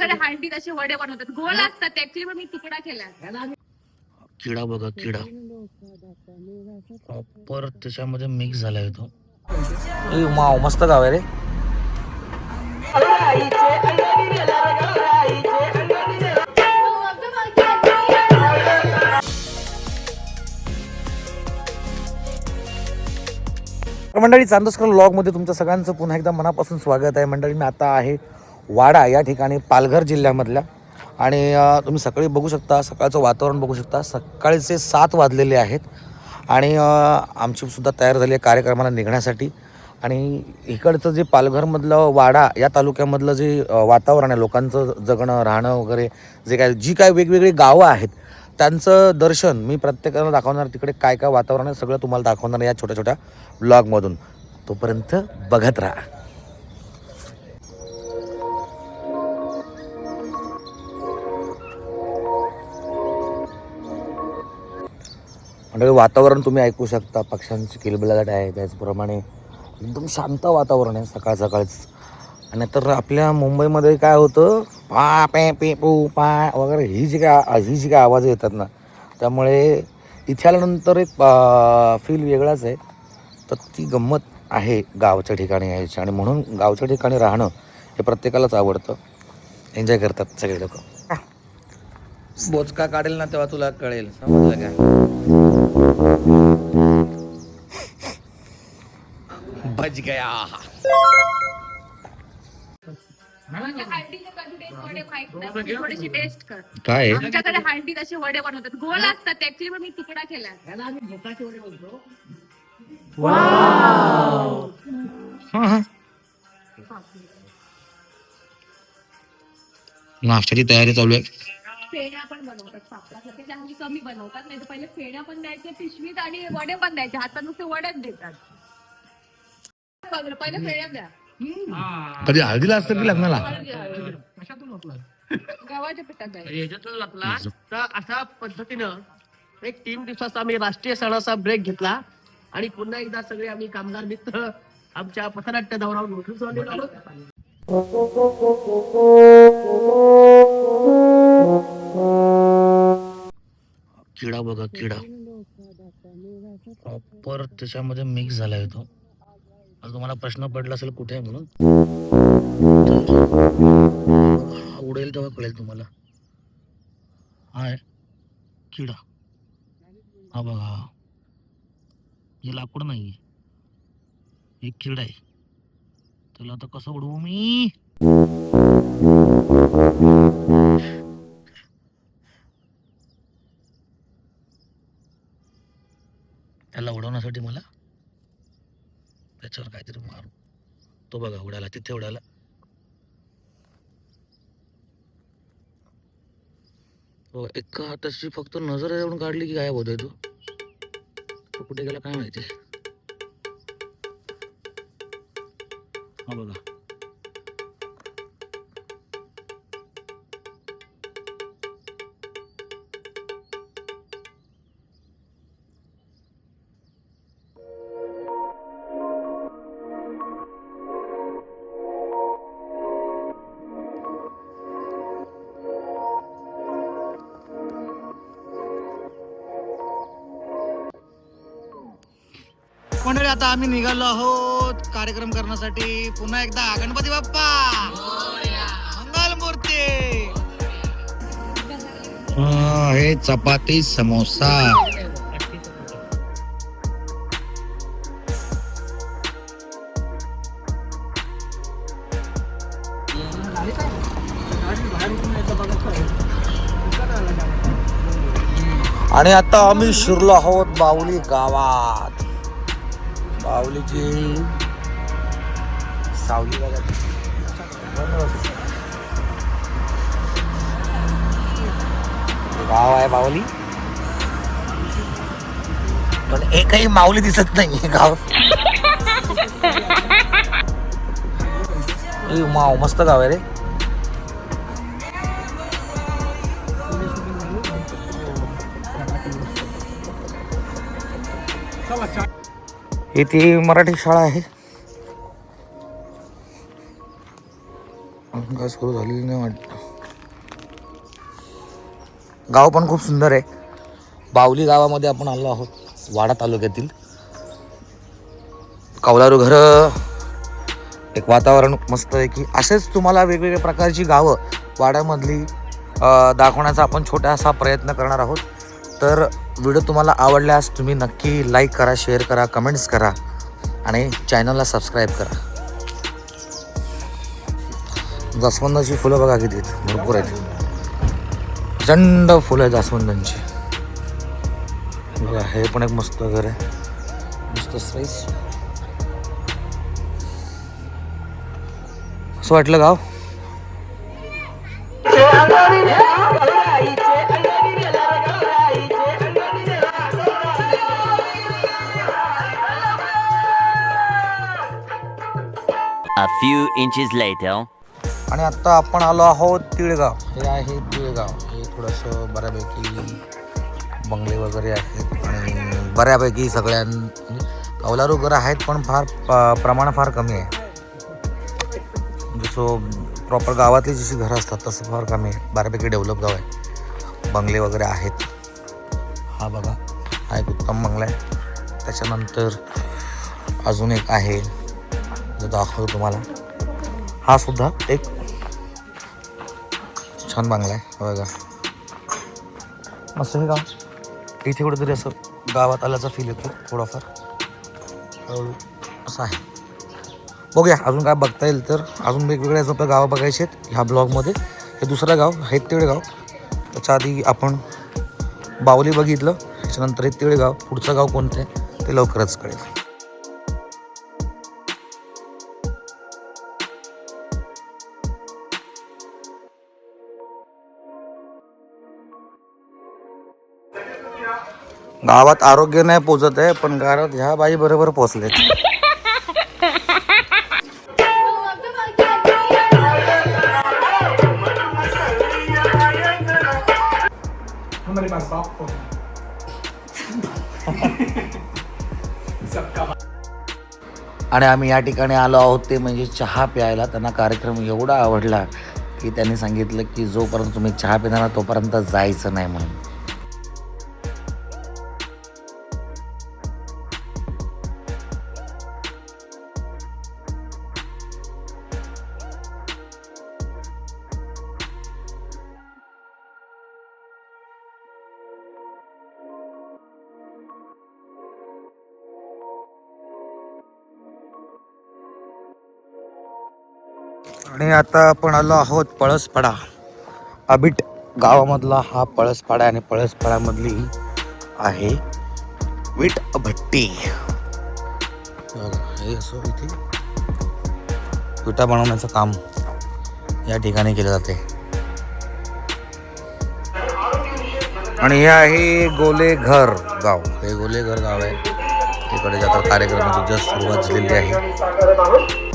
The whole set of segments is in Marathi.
हांडीत असे वडे बनवतात, गोल असतात ऍक्च्युली, पण मी तुकडा केला. किडा बघा, किडा परत त्याच्यामध्ये मिक्स झालाय तो. वाव, मस्त गाव आहे रे. मंडळी, चांदोसकर व्लॉगमध्ये तुमचं सगळ्यांचं पुन्हा एकदा मनापासून स्वागत आहे. मंडळी, मी आता आहे वाडा या ठिकाणी, पालघर जिल्ह्यामधल्या. आणि तुम्ही सकाळी बघू शकता, सकाळचं वातावरण बघू शकता. सकाळचे 7 वाजलेले आहेत आणि आमची सुद्धा तयार झाली आहे कार्यक्रमाला निघण्यासाठी. आणि इकडचं जे पालघरमधलं वाडा या तालुक्यामधलं जे वातावरण आहे, लोकांचं जगणं राहणं वगैरे, जी काय वेगवेगळी गावं आहेत, त्यांचं दर्शन मी प्रत्येकाला दाखवणार. तिकडे काय काय वातावरण आहे सगळं तुम्हाला दाखवणार या छोट्या छोट्या ब्लॉगमधून. तोपर्यंत बघत राहा. म्हणजे वातावरण तुम्ही ऐकू शकता, पक्ष्यांची किलबिलाट आहे, त्याचप्रमाणे एकदम शांत वातावरण आहे सकाळ सकाळच. आणि तर आपल्या मुंबईमध्ये काय होतं, पा पे पे पू पा वगैरे ही जी काय आवाज येतात ना, त्यामुळे इथे आल्यानंतर एक फील वेगळाच आहे. तर ती गंमत आहे गावच्या ठिकाणी यायची, आणि म्हणून गावच्या ठिकाणी राहणं हे प्रत्येकालाच आवडतं. एन्जॉय करतात सगळे लोक. बोचका काढेल ना तेव्हा तुला कळेल, समजलं का? बच गया. थोडीशी टेस्ट कर. काय आमच्याकडे हांडीत असे वडे बनवतात, गोल असतात ऍक्च्युली, पण मी तुकडा केला. नाश्त्याची तयारी चालू आहे. फेण्या पण बनवतात पापडासाठी, त्या हल्ली कमी बनवतात. नाही तर पहिले फेण्या पण द्यायचे पिशवीत आणि वडे पण द्यायचे. आता नुसते वडेच देतात. पहिले फेण्या द्या. कधी हळदीला असतं की लग्नाला? गव्हाच्या पिठात याच्यातून लागला तर अशा पद्धतीनं एक 3 दिवसाचा आम्ही राष्ट्रीय सणाचा ब्रेक घेतला आणि पुन्हा एकदा सगळे आम्ही कामगार मित्र आमच्या पथनाट्य दौरावर मोठून चाललेलो आहोत. किडा बघा, किडा परत त्याच्यामध्ये मिक्स झालाय तो. आता तुम्हाला प्रश्न पडला असेल कुठे आहे म्हणून, उडेल तेव्हा कळेल तुम्हाला. हा आहे किडा, हा बघा, हे लाकूड नाहीये, एक किडा आहे. त्याला आता कसं उडवू मी? त्याला उडवण्यासाठी मला त्याच्यावर काहीतरी मारू. तो बघा उडाला, तिथे उडाला. एका हाताची फक्त नजर येऊन काढली की गायब होतोय तो. कुठे गेला काय माहिती. हा बघा, मंडळी आता आम्ही निघालो आहोत कार्यक्रम करण्यासाठी. पुन्हा एकदा गणपती बाप्पा मंगल मूर्ती. हे चपाती समोसा. आणि आता आम्ही शिरलो आहोत बाहुली गावात. बाहुलीची सावली गाव आहे बाहुली, पण एकही माऊली दिसत नाही गाव. माव, मस्त गाव आहे रे. इथे मराठी शाळा आहे. सुरू झालेली नाही वाटतं. गाव पण खूप सुंदर आहे. बावली गावामध्ये आपण आलो आहोत, वाडा तालुक्यातील. कौलारू घरं, एक वातावरण मस्त आहे की असेच तुम्हाला वेगवेगळ्या प्रकारची गावं वाड्यामधली दाखवण्याचा आपण छोटासा प्रयत्न करणार आहोत. तर व्हिडिओ तुम्हाला आवडल्यास तुम्ही नक्की लाईक करा, शेअर करा, कमेंट्स करा आणि चॅनलला सबस्क्राईब करा. जास्वंदाची फुलं बघा किती आहेत, भरपूर आहेत. प्रचंड फुलं आहेत जास्वंदांची. बघा हे पण एक मस्त घर आहे, मस्त साईज. असं वाटलं गाव. A few inches later. आणि आता आपण आलो आहोत तिळगाव. हे आहे तिळगाव. हे थोडंसं बऱ्यापैकी बंगले वगैरे आहेत आणि बऱ्यापैकी कौलारू घरं आहेत पण प्रमाण फार कमी आहे. जसं प्रॉपर गावातली जशी घरं असतात तसं फार कमी आहे. बऱ्यापैकी डेव्हलप गाव आहे, बंगले वगैरे आहेत. हा बघा, हा एक उत्तम बंगला आहे. त्याच्यानंतर अजून एक आहे जो दाखवतो तुम्हाला. हा सुद्धा एक छान बंगला आहे बघा, मस्त हे गाव. इथे कुठेतरी असं गावात आल्याचा फील येतो थोडाफार, हळूहळू असं आहे. बघूया अजून काय बघता येईल तर. अजून वेगवेगळे आपल्या गावं बघायचे आहेत ह्या ब्लॉगमध्ये. हे दुसरं गाव हे तिळगाव. त्याच्या आधी आपण बावली बघितलं, त्याच्यानंतर हे तिळगाव. पुढचं गाव कोणतं आहे ते लवकरच कळेल. गावात आरोग्य नाही पोचत आहे पण गावात ह्या बाई बरोबर पोचलेत. आणि आम्ही या ठिकाणी आलो आहोत ते म्हणजे चहा प्यायला. त्यांना कार्यक्रम एवढा आवडला की त्यांनी सांगितलं की जोपर्यंत तुम्ही चहा पिणार तोपर्यंत जायचं नाही म्हणून. आणि आता आपण आलो आहोत पळसपाडा. अबिट गावामधला हा पळसपाडा आणि पळसपाड्यामधली आहे वीट भट्टी. हे असं इथे विटा बनवण्याचं काम या ठिकाणी केलं जाते. आणि हे आहे गोलेघर गाव. हे गोलेघर गाव आहे. इकडे आता कार्यक्रमाची जस्ट सुरुवात झालेली आहे.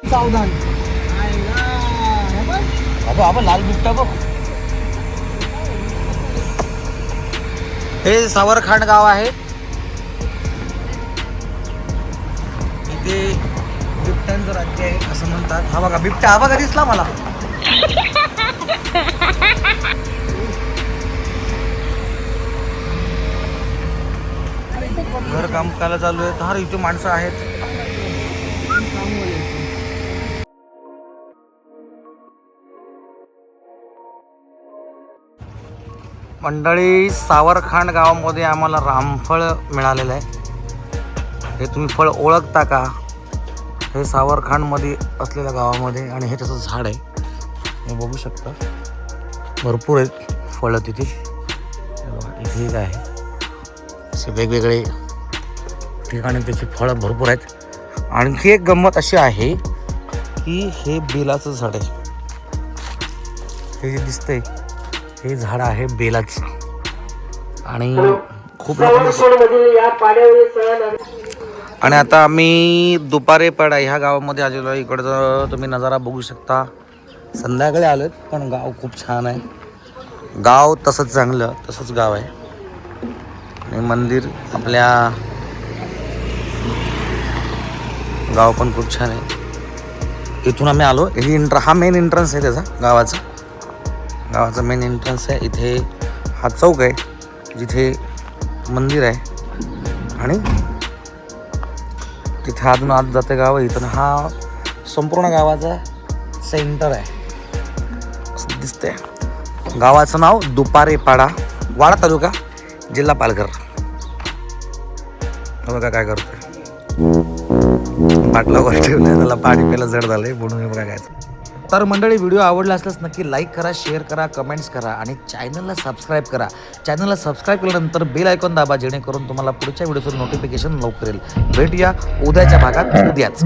सावधान आपण लाल बिबट्या बघ. हे सावरखांड गाव आहे. इथे बिबट्यांचं राज्य आहे असं म्हणतात. हा बघा बिबट्या, हा बघा दिसला मला. घर काम करायला चालू आहे. तर इथे माणसं आहेत. मंडळी सावरखांड गावामध्ये आम्हाला रामफळ मिळालेलं आहे. हे तुम्ही फळ ओळखता का? हे सावरखांडमध्ये असलेल्या गावामध्ये. आणि हे त्याचं झाड आहे, हे बघू शकता. भरपूर आहेत फळं तिथे. इथे एक आहे. असे वेगवेगळे ठिकाणी त्याची फळं भरपूर आहेत. आणखी एक गंमत अशी आहे की हे बेलाचं झाड आहे. हे जे दिसतंय हे झाड आहे बेलाचं. आणि खूप आणि आता आम्ही दुपारेपाडा ह्या गावामध्ये आलेलो आहे. इकडचं तुम्ही नजारा बघू शकता. संध्याकाळी आलोय पण गाव खूप छान आहे. गाव तसंच चांगलं तसंच गाव आहे. आणि मंदिर आपल्या गाव पण खूप छान आहे. इथून आम्ही आलो. हा मेन एंट्रन्स आहे त्याचा गावाचा मेन एंट्रन्स आहे. इथे हा चौक आहे जिथे मंदिर आहे आणि तिथे अजून आत जाते गाव. इथून हा संपूर्ण गावाचा सेंटर आहे असं दिसतंय. गावाचं नाव दुपारेपाडा, वाडा तालुका, जिल्हा पालघर. बघा काय करतोय, बाटला वर ठेवलंय, त्याला पाणी प्यायला जड झालंय म्हणून हे बघा काय. तर मंडळी, व्हिडिओ आवडला असल्यास नक्की लाईक करा, शेअर करा, कमेंट्स करा आणि चॅनलला सबस्क्राईब करा. चॅनलला सबस्क्राईब केल्यानंतर बेल आयकॉन दाबा जेणेकरून तुम्हाला पुढच्या व्हिडिओचं नोटिफिकेशन लवकर येईल. भेटूया उद्याच्या भागात उद्याच.